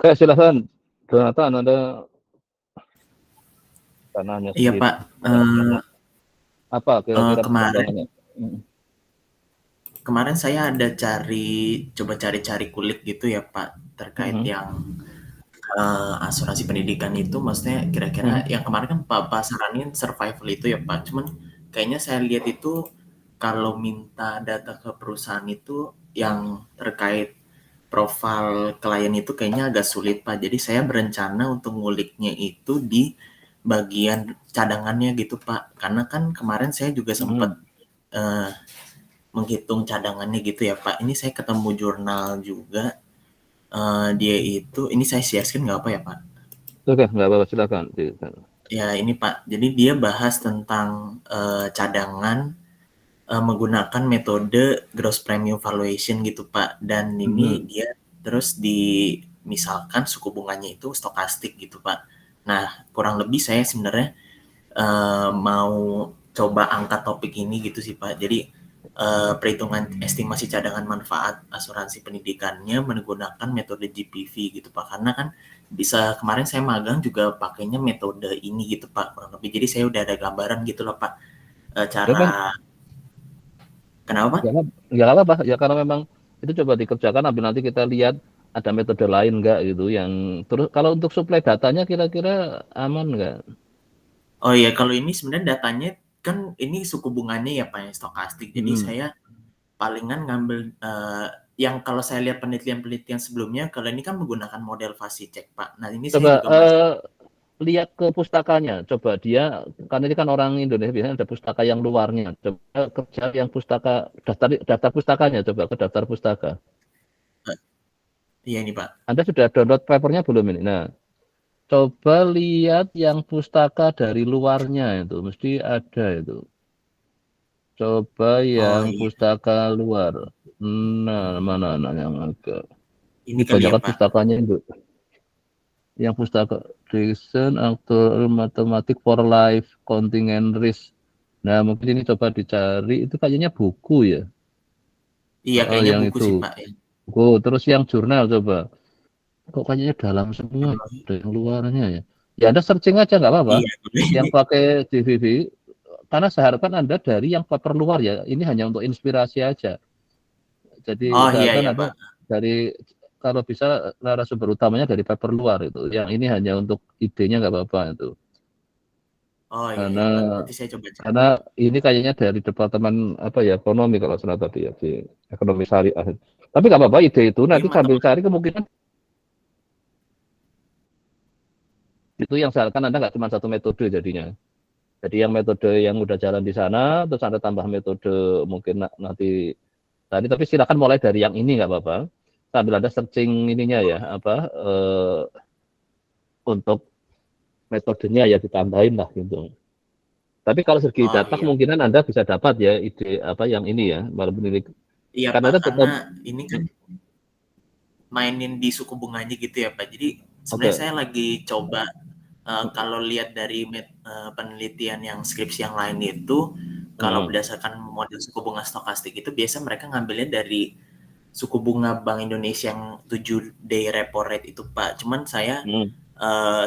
Oke, silakan Jonathan, Anda tanahnya Iya sendiri. Pak, eh, Apa kira-kira kemarin perkembangannya? Mhm. kemarin saya ada coba cari-cari kulik gitu ya Pak, terkait Mhm. yang asuransi pendidikan itu, maksudnya kira-kira Mhm. yang kemarin kan Bapak saranin survival itu ya Pak, cuman kayaknya saya lihat itu kalau minta data ke perusahaan itu yang terkait profil klien itu kayaknya agak sulit Pak. Jadi saya berencana untuk nguliknya itu di bagian cadangannya gitu Pak. Karena kan kemarin saya juga sempat Mhm. eh, menghitung cadangannya gitu ya Pak. Ini saya ketemu jurnal juga. Dia itu, ini saya share screen nggak apa ya Pak? Oke, nggak apa-apa, silakan. Silakan. Ya ini Pak. Jadi dia bahas tentang cadangan menggunakan metode gross premium valuation gitu Pak. Dan ini Mhm. dia terus misalkan suku bunganya itu stokastik gitu Pak. Nah, kurang lebih saya sebenarnya mau coba angkat topik ini gitu sih Pak. Jadi perhitungan estimasi cadangan manfaat asuransi pendidikannya menggunakan metode GPV gitu Pak. Karena kan bisa kemarin saya magang juga pakainya metode ini gitu Pak kurang lebih. Jadi saya udah ada gambaran gitu loh Pak. Ya kan, Cara kenapa Pak? ya nggak apa-apa. Ya karena memang itu coba dikerjakan, sambil nanti kita lihat ada metode lain nggak gitu yang terus kalau untuk suplai datanya kira-kira aman nggak? Oh iya, kalau ini sebenarnya datanya kan ini suku bunganya ya Pak yang stokastik. Jadi Mhm. saya palingan ngambil yang kalau saya lihat penelitian-penelitian sebelumnya, kalau ini kan menggunakan model FASICHEC Pak. Nah ini saya Coba juga masih lihat ke pustakanya. Coba dia, karena ini kan orang Indonesia biasanya ada pustaka yang luarnya. Coba kerja yang pustaka, daftar daftar pustakanya, coba ke daftar pustaka. iya nih Pak. Anda sudah download papernya belum ini? Nah, coba lihat yang pustaka dari luarnya itu, mesti ada itu. Coba Oh yang iya, pustaka luar. Nah, mana yang agak. ini Ini kali banyak ya kan Pak. pustakanya itu. Yang pustaka Reason Actual Mathematics for Life Contingent Risk. Nah, mungkin ini coba dicari. Itu kayaknya buku ya. Iya Oh, kayaknya yang buku sih itu. Pak. Ya. Buku. Terus yang jurnal coba. Kok kayaknya dalam semua ya? Hmm, Ada yang luarnya ya. Ya, Anda searching aja nggak apa-apa. iya. Yang pakai GVV. Karena saya harapkan Anda dari yang paper luar ya. Ini hanya untuk inspirasi aja. Jadi Oh iya usahakan ya Anda Pak. dari, kalau bisa narasumber utamanya dari paper luar itu. Yang ini hanya untuk idenya nggak apa-apa itu. Oh iya Karena ya Pak. Nanti saya coba cari. karena ini kayaknya dari departemen apa ya, ekonomi kalau salah tadi ya, di ekonomi syariah. Tapi nggak apa-apa, ide itu Ini nanti mata sambil cari kemungkinan itu yang seakan Anda nggak cuma satu metode jadinya. Jadi yang metode yang udah jalan di sana, terus Anda tambah metode mungkin nanti tadi, tapi silakan mulai dari yang ini nggak apa-apa. Sambil Anda searching ininya ya, apa untuk metodenya ya ditambahin lah gitu. Tapi kalau segi Oh data iya. kemungkinan Anda bisa dapat ya ide apa yang ini ya, walaupun ini Iya karena Pak, Anda karena tetap. ini kan mainin di suku bunganya gitu ya Pak. Jadi sebenarnya Oke. saya lagi coba kalau lihat dari penelitian yang skripsi yang lain itu, kalau Heeh. berdasarkan model suku bunga stokastik itu biasa mereka ngambilnya dari suku bunga Bank Indonesia yang 7 day repo rate itu Pak. Cuman Hmm.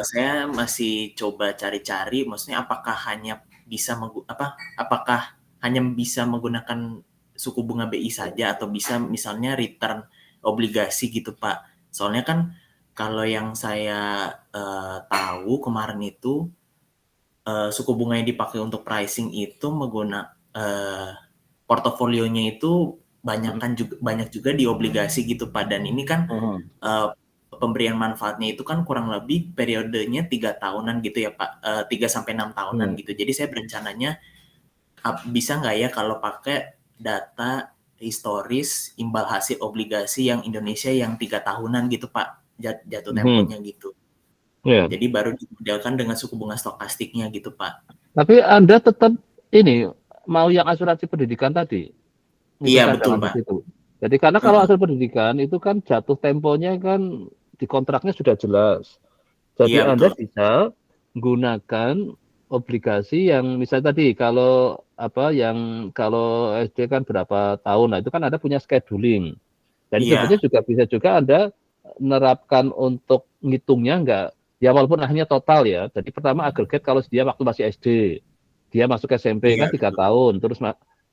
saya masih coba cari-cari, maksudnya apakah hanya bisa menggunakan suku bunga BI saja atau bisa misalnya return obligasi gitu Pak. Soalnya kan kalau yang saya tahu kemarin itu suku bunga yang dipakai untuk pricing itu portofolionya itu banyak juga di obligasi gitu Pak. Dan ini kan Heeh. pemberian manfaatnya itu kan kurang lebih periodenya 3 tahunan gitu ya Pak, 3 sampai 6 tahunan Hmm. gitu. Jadi saya berencananya bisa nggak ya kalau pakai data historis imbal hasil obligasi yang Indonesia yang 3 tahunan gitu Pak, jatuh Hmm. temponya gitu. Ya. Jadi baru dimodelkan dengan suku bunga stokastiknya gitu Pak. Tapi Anda tetap ini mau yang asuransi pendidikan tadi, itu Iya betul cadangan di Pak. situ. Jadi karena kalau Heeh. asuransi pendidikan itu kan jatuh temponya kan di kontraknya sudah jelas. Jadi Iya Anda betul. bisa gunakan obligasi yang misalnya tadi kalau apa yang kalau SD kan berapa tahun, nah itu kan Anda punya scheduling. Jadi sebenarnya Iya. juga bisa juga Anda nerapkan untuk ngitungnya enggak, ya walaupun akhirnya total ya. Jadi pertama agregat kalau dia waktu masih SD, dia masuk SMP Iya, kan 3 betul. tahun, terus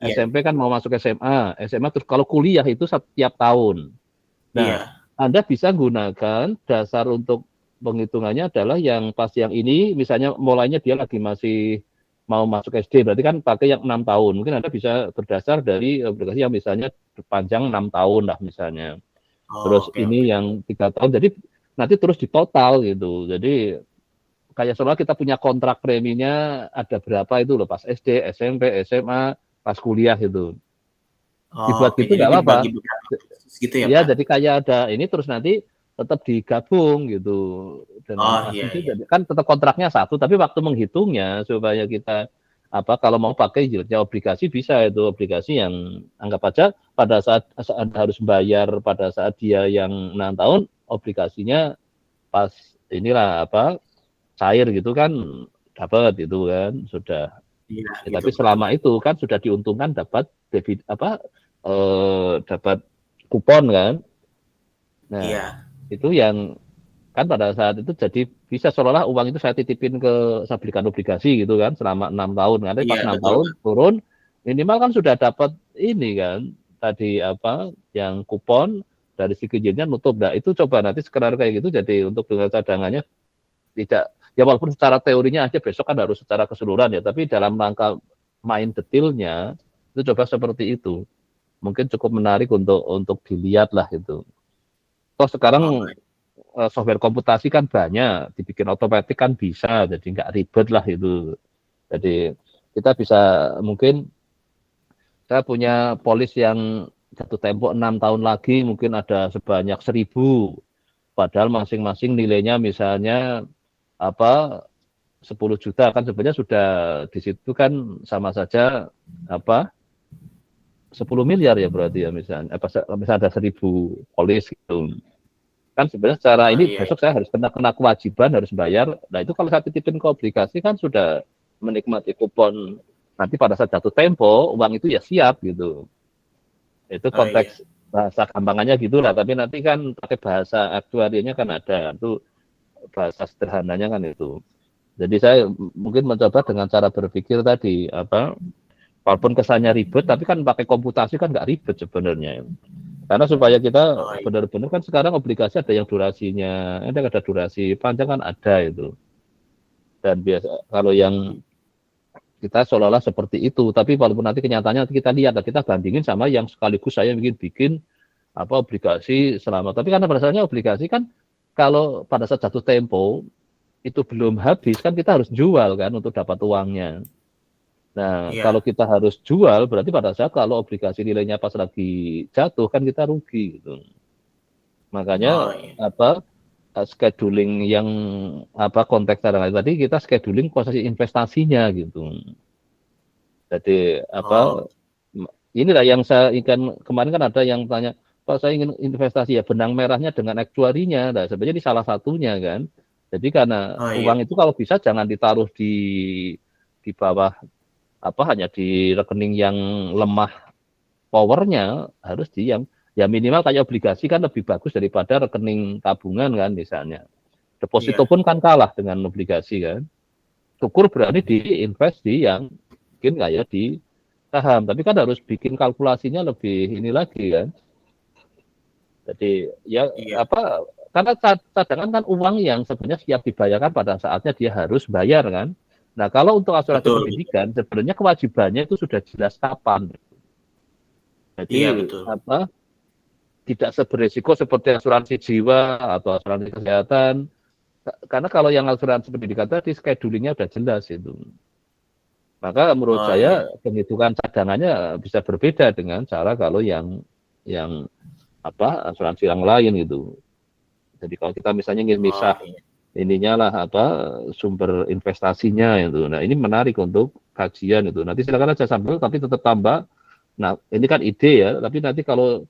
Iya, SMP kan mau masuk SMA terus kalau kuliah itu setiap tahun. Nah, iya. Anda bisa gunakan dasar untuk penghitungannya adalah yang pas yang ini, misalnya mulainya dia lagi masih mau masuk SD, berarti kan pakai yang 6 tahun. Mungkin Anda bisa berdasar dari obligasi yang misalnya panjang 6 tahun lah misalnya. Oh, Terus oke, ini oke. yang 3 tahun, jadi nanti terus ditotal gitu. Jadi kayak seolah kita punya kontrak preminya ada berapa itu loh, pas SD, SMP, SMA, pas kuliah itu. Oh, Dibuat oke. gitu Jadi nggak apa-apa. dibagi beberapa khusus gitu ya, Ya, Pak? jadi kayak ada ini terus nanti tetap digabung gitu dengan Oh, iya, asumsi, iya. jadi kan tetap kontraknya satu, tapi waktu menghitungnya supaya kita apa kalau mau pakai yieldnya obligasi bisa itu obligasi yang anggap aja pada saat harus bayar pada saat dia yang 6 tahun obligasinya pas inilah apa cair gitu kan dapat itu kan sudah Iya, ya, gitu, tapi betul. selama itu kan sudah diuntungkan dapat debit apa dapat kupon kan. Nah, Iya. itu yang kan pada saat itu jadi bisa seolah-olah uang itu saya titipin saya belikan obligasi gitu kan selama 6 tahun. Nanti pas Iya, 6 betul, tahun Pak. turun minimal kan sudah dapat ini kan tadi apa yang kupon dari si kejadian nutup. Nah, itu coba nanti sekedar kayak gitu jadi untuk dengan cadangannya tidak ya walaupun secara teorinya aja besok kan harus secara keseluruhan ya, tapi dalam rangka main detailnya itu coba seperti itu. Mungkin cukup menarik untuk dilihat lah itu. Toh Oh, sekarang baik. software komputasi kan banyak, dibikin otomatis kan bisa, jadi nggak ribet lah itu. Jadi kita bisa mungkin saya punya polis yang jatuh tempo 6 tahun lagi mungkin ada sebanyak 1.000, padahal masing-masing nilainya misalnya apa 10 juta kan sebenarnya sudah di situ kan sama saja apa 10 miliar ya berarti ya misalnya apa misalnya ada 1.000 polis gitu. Kan sebenarnya secara Oh, ini iya. besok saya harus kena kewajiban harus bayar. Nah itu kalau saya titipin ke obligasi kan sudah menikmati kupon nanti pada saat jatuh tempo uang itu ya siap gitu. Itu Oh, iya. konteks bahasa gampangannya gitulah. Tapi nanti kan pakai bahasa aktuarianya kan ada itu bahasa sederhananya kan itu. Jadi saya mungkin mencoba dengan cara berpikir tadi apa walaupun kesannya ribet tapi kan pakai komputasi kan nggak ribet sebenarnya. Karena supaya kita Oh, iya. benar-benar kan sekarang obligasi ada yang durasinya, ada durasi panjang kan ada itu. Dan biasa kalau yang kita seolah-olah seperti itu, tapi walaupun nanti kenyataannya kita lihat, kita bandingin sama yang sekaligus saya bikin apa obligasi selama. Tapi karena pada dasarnya obligasi kan kalau pada saat jatuh tempo itu belum habis kan kita harus jual kan untuk dapat uangnya. Nah, kalau Iya. kita harus jual berarti pada saat kalau obligasi nilainya pas lagi jatuh kan kita rugi gitu. Oh, Makanya iya. apa scheduling yang apa konteks tadi kita scheduling posisi investasinya gitu. Jadi Oh, apa inilah yang saya ingin kemarin kan ada yang tanya Pak saya ingin investasi ya benang merahnya dengan aktuarinya. Nah, sebenarnya di salah satunya kan. Jadi karena oh, iya. uang itu kalau bisa jangan ditaruh di bawah apa hanya di rekening yang lemah powernya harus di yang ya minimal kayak obligasi kan lebih bagus daripada rekening tabungan kan misalnya. Deposito Iya. pun kan kalah dengan obligasi kan. Syukur berani diinvest di yang mungkin kayak di saham, tapi kan harus bikin kalkulasinya lebih ini lagi kan. Jadi ya Iya. apa karena cadangan kan uang yang sebenarnya siap dibayarkan pada saatnya dia harus bayar kan. Nah kalau untuk asuransi Betul, betul. pendidikan sebenarnya kewajibannya itu sudah jelas kapan. Iya, Jadi betul. apa tidak seberesiko seperti asuransi jiwa atau asuransi kesehatan. Karena kalau yang asuransi pendidikan tadi schedulingnya sudah jelas itu. Maka menurut Oh, iya. saya penghitungan cadangannya bisa berbeda dengan cara kalau yang apa asuransi yang lain gitu. Jadi kalau kita misalnya ingin Oh, misah iya. ininya lah apa sumber investasinya itu. Nah ini menarik untuk kajian itu. Nanti silakan aja sambil tapi tetap tambah. Nah ini kan ide ya. Tapi nanti kalau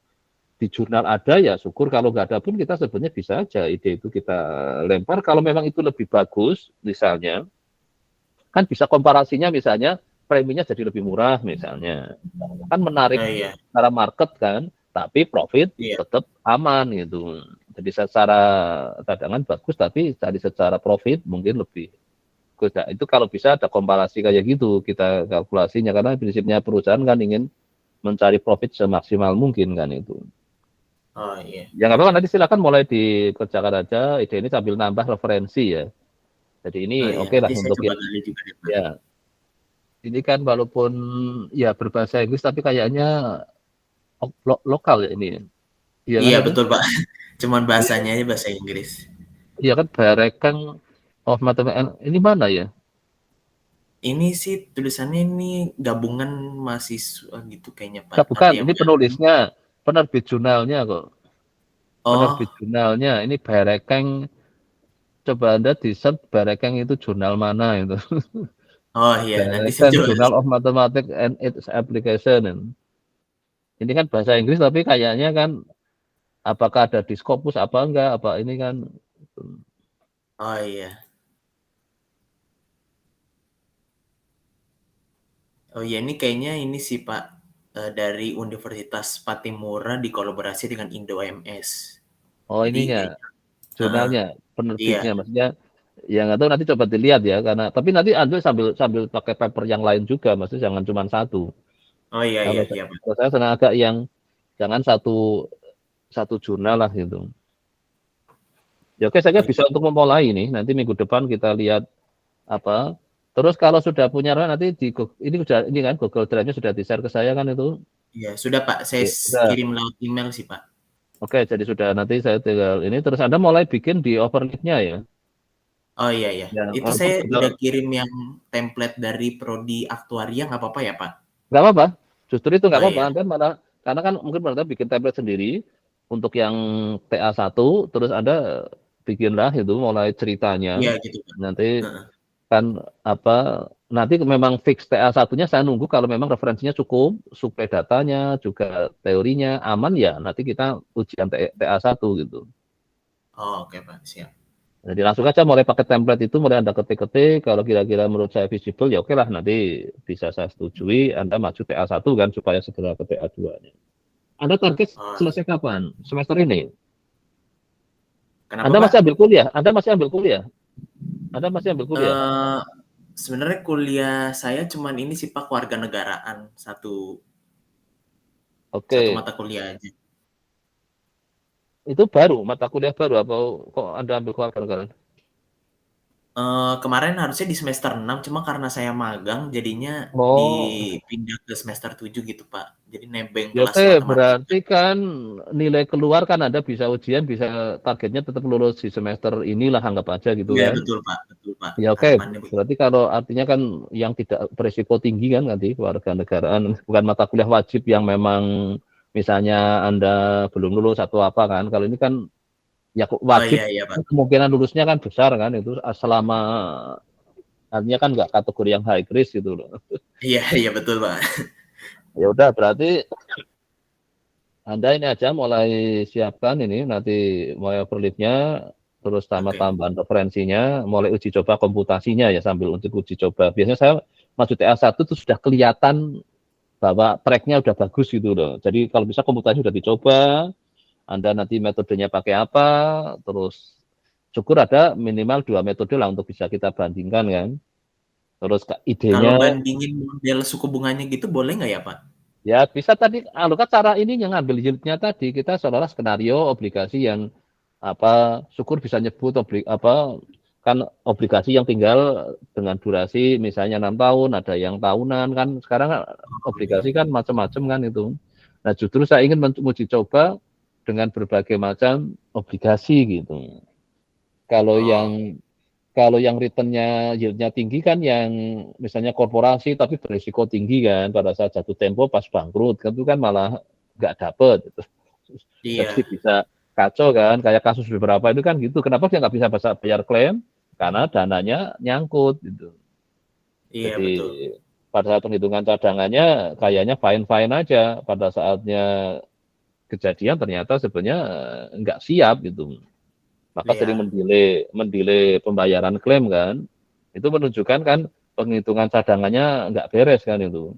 di jurnal ada ya syukur kalau nggak ada pun kita sebenarnya bisa aja ide itu kita lempar. Kalau memang itu lebih bagus misalnya kan bisa komparasinya misalnya preminya jadi lebih murah misalnya kan menarik Oh, iya. secara market kan tapi profit Iya. tetap aman gitu Jadi secara cadangan bagus, tapi dari secara profit mungkin lebih. Nah, itu kalau bisa ada komparasi kayak gitu kita kalkulasinya, karena prinsipnya perusahaan kan ingin mencari profit semaksimal mungkin kan itu. Oh iya. Ya nggak apa-apa, nanti silakan mulai dikerjakan aja ide ini sambil nambah referensi ya. Jadi ini Oh iya, oke lah nanti saya untuk coba yang gali juga deh, Pak. ya. Ini kan walaupun ya berbahasa Inggris tapi kayaknya lokal ya ini. Iya kan Iya itu? betul, Pak. Cuman Iya, bahasanya aja bahasa Inggris. iya kan Barekeng of Mathematics ini mana ya? Ini sih tulisannya ini gabungan mahasiswa gitu kayaknya, Pak. Nah, Ada bukan, yang ini gabung. penulisnya, penerbit jurnalnya kok. Penerbit Oh, jurnalnya ini Barekeng. Coba Anda di-search Barekeng itu jurnal mana itu. oh iya, nanti saya Barekeng coba. Journal of Mathematics and its Application. Ini kan bahasa Inggris tapi kayaknya kan apakah ada di Scopus apa enggak, apa ini kan. Oh iya. Oh iya, ini kayaknya ini sih, Pak, dari Universitas Patimura dikolaborasi dengan Indo MS. Oh Jadi ininya, kayaknya heeh, jurnalnya, iya. penerbitnya maksudnya. Ya nggak tahu, nanti coba dilihat ya, karena tapi nanti Anda sambil sambil pakai paper yang lain juga, maksudnya jangan cuma satu. Oh iya Kalau iya saya, iya, Pak. kalau saya senang agak yang jangan satu satu jurnal lah gitu. Ya oke, saya Oh kira bisa iya. untuk memulai ini. Nanti minggu depan kita lihat apa. Terus kalau sudah punya nanti ini sudah ini kan Google Drive-nya sudah di-share ke saya kan itu. Iya, sudah, Pak. Saya Ya, sudah. kirim lewat email sih, Pak. Oke, jadi sudah, nanti saya tinggal ini terus Anda mulai bikin di overlay-nya ya. Oh iya iya. Ya, Itu walaupun saya sudah udah kirim yang template dari prodi aktuaria nggak apa-apa ya, Pak? nggak apa-apa. Justru itu nggak Oh apa-apa. iya. Anda malah karena kan mungkin Anda bikin template sendiri untuk yang TA1 terus Anda bikinlah itu mulai ceritanya. Iya gitu, Pak. Nanti Heeh. kan apa nanti memang fix TA1-nya saya nunggu kalau memang referensinya cukup, suplai datanya juga teorinya aman ya nanti kita ujian TA1 gitu. Oh, oke, Pak. Siap. Jadi langsung aja mulai pakai template itu, mulai Anda ketik-ketik, kalau kira-kira menurut saya visible ya oke lah nanti bisa saya setujui Anda maju TA1 kan supaya segera ke TA2-nya. Anda target Oh, selesai kapan? Semester ini? kenapa, Anda Pak? masih ambil kuliah? Anda masih ambil kuliah? Anda masih ambil kuliah? Eh, sebenarnya kuliah saya cuman ini sih, Pak, kewarganegaraan, satu satu Oke. mata kuliah aja. Itu baru, mata kuliah baru apa kok Anda ambil kewarganegaraan? Kemarin harusnya di semester 6, cuma karena saya magang jadinya Oh, dipindah ke semester 7 gitu, Pak. Jadi nebeng ya kelas oke, matematika. berarti kan nilai keluar kan Anda bisa ujian, bisa targetnya tetap lulus di semester inilah anggap aja gitu Iya, kan. betul, Pak, betul, Pak. Ya oke, Harapannya begitu. berarti kalau artinya kan yang tidak berisiko tinggi kan nanti kewarganegaraan, bukan mata kuliah wajib yang memang misalnya Anda belum lulus atau apa kan. Kalau ini kan ya Oh, wajib, iya iya, Pak. kemungkinan lulusnya kan besar kan itu selama artinya kan nggak kategori yang high risk gitu loh. Iya iya, betul, Pak. Ya udah berarti Anda ini aja mulai siapkan ini nanti mulai overlay-nya terus sama Oke. tambahan referensinya, mulai uji coba komputasinya ya sambil untuk uji coba. Biasanya saya maju TA1 itu sudah kelihatan bahwa track-nya udah bagus gitu loh. Jadi kalau bisa komputasi sudah dicoba, Anda nanti metodenya pakai apa, terus syukur ada minimal 2 metode lah untuk bisa kita bandingkan kan. Terus Kalau idenya bandingin model suku bunganya gitu boleh nggak ya, Pak? ya bisa tadi, kan cara ini yang ngambil yieldnya tadi kita seolah-olah skenario obligasi yang apa syukur bisa nyebut apa kan obligasi yang tinggal dengan durasi misalnya 6 tahun, ada yang tahunan kan sekarang Oh, iya. obligasi kan macam-macam kan itu. Nah justru saya ingin menguji coba dengan berbagai macam obligasi gitu. Kalau Oh, yang kalau yang returnnya yieldnya tinggi kan yang misalnya korporasi tapi berisiko tinggi kan pada saat jatuh tempo pas bangkrut kan itu kan malah nggak dapet gitu. Jadi iya. bisa kacau kan kayak kasus beberapa itu kan gitu. Kenapa dia nggak bisa bayar klaim? Karena dananya nyangkut gitu. Iya, Jadi betul. pada saat penghitungan cadangannya kayaknya fine-fine aja. Pada saatnya kejadian ternyata sebenarnya nggak siap gitu. Maka sering Iya. mendelay pembayaran klaim kan. Itu menunjukkan kan penghitungan cadangannya nggak beres kan itu.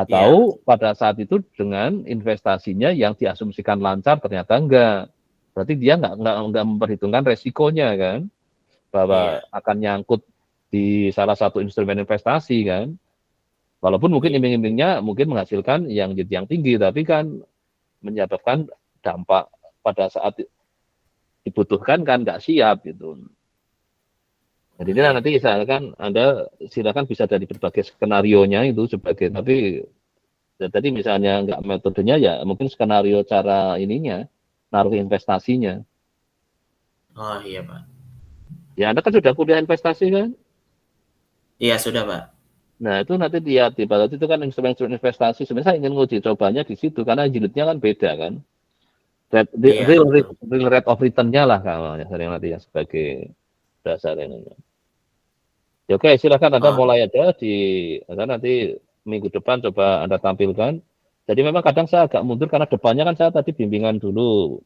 Iya, Atau betul. pada saat itu dengan investasinya yang diasumsikan lancar ternyata enggak. Berarti dia nggak memperhitungkan resikonya kan, bahwa Iya. akan nyangkut di salah satu instrumen investasi kan. Walaupun mungkin Iya. iming-imingnya mungkin menghasilkan yang tinggi, tapi kan menyebabkan dampak pada saat dibutuhkan kan nggak siap gitu. Jadi ini Iya. nanti misalkan Anda silakan bisa dari berbagai skenario-nya itu sebagai, tapi ya tadi misalnya nggak metodenya ya mungkin skenario cara ininya, naruh investasinya. Oh iya Pak. Ya Anda kan sudah kuliah investasi kan? Iya sudah Pak. Nah itu nanti lihat di bawah itu kan instrumen-instrumen investasi. Sebenarnya saya ingin uji cobanya di situ karena yieldnya kan beda kan. Iya Real, betul. real rate of return-nya lah kalau sering nanti yang sebagai dasar ini. Ya, oke, silakan Anda Oh mulai aja nanti minggu depan coba Anda tampilkan. Jadi memang kadang saya agak mundur karena depannya kan saya tadi bimbingan dulu.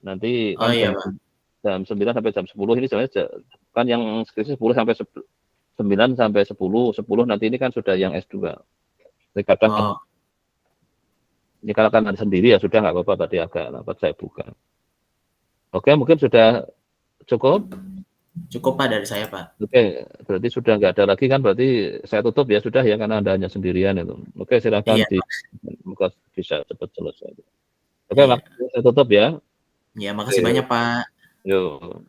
Nanti oh kan iya Pak. jam 9 sampai jam 10 ini sebenarnya kan yang skripsi 10 sampai 9 sampai 10 nanti ini kan sudah yang S2. Jadi kadang kan Oh ini kalau kan ada sendiri ya sudah nggak apa-apa tadi agak dapat saya buka. Oke, mungkin sudah cukup. cukup Pak dari saya Pak. Oke, berarti sudah nggak ada lagi kan, berarti saya tutup ya sudah ya karena Anda hanya sendirian itu. Oke, silakan Iya semoga bisa cepat selesai. Oke, iya. makasih saya tutup ya. Iya makasih Oke, banyak Pak. yuk.